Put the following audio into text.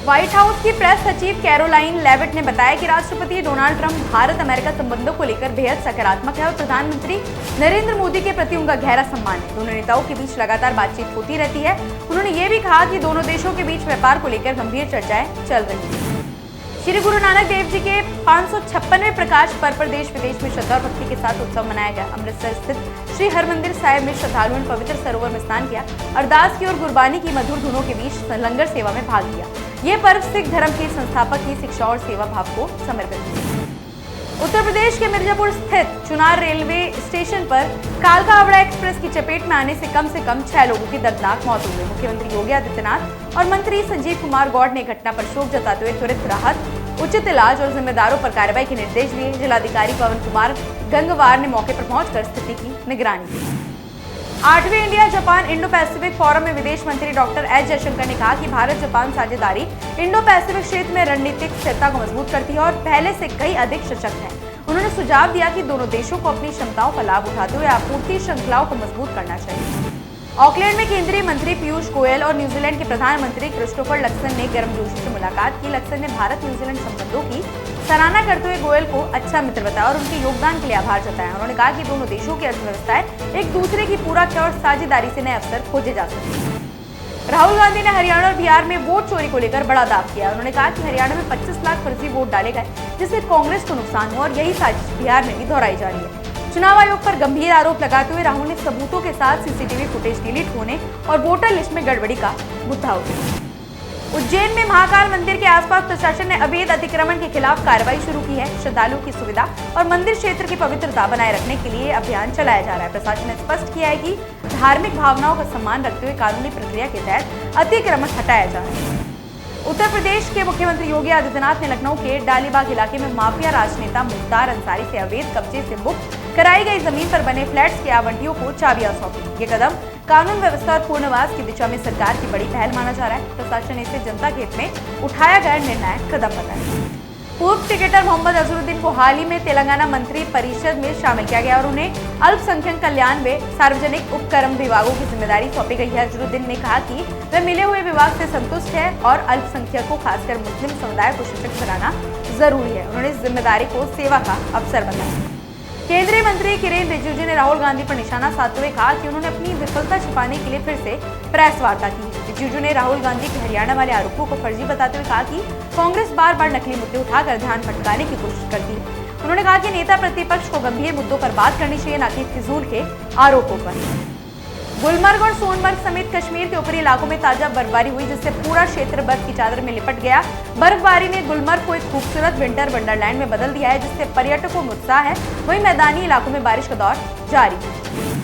White house की press सचिव Caroline Levitt ने बताया कि राष्ट्रपति डोनाल्ड ट्रंप भारत अमेरिका संबंधों को लेकर बेहद सकारात्मक है और प्रधानमंत्री नरेंद्र मोदी के प्रति उनका गहरा सम्मान है। दोनों नेताओं के बीच लगातार बातचीत होती रहती है। उन्होंने ये भी कहा कि दोनों देशों के बीच व्यापार को लेकर गंभीर चर्चाएं चल रही हैं। श्री गुरु नानक देव जी के 556वें प्रकाश पर्व पर देश विदेश में श्रद्धा और भक्ति के साथ उत्सव मनाया गया। अमृतसर स्थित श्री हरमंदिर साहिब में श्रद्धालुओं ने पवित्र सरोवर में स्नान किया, अरदास की और गुरबानी की मधुर धुनों के बीच लंगर सेवा में भाग लिया। ये पर्व सिख धर्म के संस्थापक की शिक्षा और सेवा भाव को समर्पित है। उत्तर प्रदेश के मिर्जापुर स्थित चुनार रेलवे स्टेशन पर कालका हावड़ा एक्सप्रेस की चपेट में आने से कम 6 लोगों की दर्दनाक मौत हुई है। मुख्यमंत्री योगी आदित्यनाथ और मंत्री संजीव कुमार गौड़ ने घटना पर शोक जताते हुए त्वरित राहत, उचित इलाज और जिम्मेदारों पर कार्रवाई के निर्देश दिए। जिलाधिकारी पवन कुमार गंगवार ने मौके पर पहुंचकर स्थिति की निगरानी की। 8वें India Japan Indo Pacific forum में विदेश मंत्री डॉक्टर एस जयशंकर ने कहा कि भारत जापान साझेदारी इंडो पैसिफिक क्षेत्र में रणनीतिक स्थिरता को मजबूत करती है और पहले से कई अधिक सशक्त है। उन्होंने सुझाव दिया कि दोनों देशों को अपनी क्षमताओं का लाभ उठाते हुए आपूर्ति श्रृंखलाओं को मजबूत करना चाहिए। ऑकलैंड में केंद्रीय मंत्री पीयूष गोयल और न्यूजीलैंड के प्रधानमंत्री क्रिस्टोफर लक्सन ने गर्मजोशी से मुलाकात की। लक्सन ने भारत न्यूजीलैंड संबंधों की सराहना करते हुए गोयल को अच्छा मित्र बताया और उनके योगदान के लिए आभार जताया। उन्होंने कहा कि दोनों देशों की अर्थव्यवस्थाएं एक दूसरे की पूरक है और साझेदारी से नए अवसर खोजे जा सकते हैं। राहुल गांधी ने हरियाणा और बिहार में वोट चोरी को लेकर बड़ा दावा किया। उन्होंने कहा कि हरियाणा में 25 लाख फर्जी वोट डाले गए, जिससे कांग्रेस को नुकसान हुआ और यही साजिश बिहार में भी दोहराई जा रही है। चुनाव आयोग पर गंभीर आरोप लगाते हुए राहुल ने सबूतों के साथ सीसीटीवी फुटेज डिलीट होने और वोटर लिस्ट में गड़बड़ी का मुद्दा उठाया। उज्जैन में महाकाल मंदिर के आसपास प्रशासन ने अवैध अतिक्रमण के खिलाफ कार्रवाई शुरू की है। श्रद्धालुओं की सुविधा और मंदिर क्षेत्र की पवित्रता बनाए रखने के लिए अभियान चलाया जा रहा है। प्रशासन ने स्पष्ट किया है कि धार्मिक भावनाओं का सम्मान रखते हुए कानूनी प्रक्रिया के तहत अतिक्रमण हटाया जा रहा है। उत्तर प्रदेश के मुख्यमंत्री योगी आदित्यनाथ ने लखनऊ के डालीबाग इलाके में माफिया राजनेता मुख्तार अंसारी से अवैध कब्जे से मुक्त कराई गई जमीन पर बने फ्लैट्स के आवंटियों को चाबियां सौंपी। ये कदम कानून व्यवस्था और पूर्णवास की दिशा में सरकार की बड़ी पहल माना जा रहा है। प्रशासन ने इसे जनता के हित में उठाया गया निर्णायक कदम बताया। पूर्व क्रिकेटर मोहम्मद अजहरुद्दीन को हाल ही में तेलंगाना मंत्री परिषद में शामिल किया गया और उन्हें अल्पसंख्यक कल्याण व सार्वजनिक उपक्रम विभागों की जिम्मेदारी सौंपी गई है। अजहरुद्दीन ने कहा कि वह मिले हुए विभाग से संतुष्ट है और अल्पसंख्यकों खासकर मुस्लिम समुदाय को सशक्त बनाना जरूरी है। उन्होंने इस जिम्मेदारी को सेवा का अवसर बताया। केंद्रीय मंत्री किरेन रिजिजू ने राहुल गांधी पर निशाना साधते हुए कहा कि उन्होंने अपनी विफलता छिपाने के लिए फिर से प्रेस वार्ता की। रिजिजू ने राहुल गांधी के हरियाणा वाले आरोपों को फर्जी बताते हुए कहा कि कांग्रेस बार बार नकली मुद्दे उठाकर ध्यान भटकाने की कोशिश करती है। उन्होंने कहा कि नेता प्रतिपक्ष को गंभीर मुद्दों पर बात करनी चाहिए, न कि फिजूल के आरोपों पर। गुलमर्ग और सोनमर्ग समेत कश्मीर के ऊपरी इलाकों में ताजा बर्फबारी हुई, जिससे पूरा क्षेत्र बर्फ की चादर में लिपट गया। बर्फबारी ने गुलमर्ग को एक खूबसूरत विंटर वंडरलैंड में बदल दिया है, जिससे पर्यटकों में उत्साह है। वहीं मैदानी इलाकों में बारिश का दौर जारी है।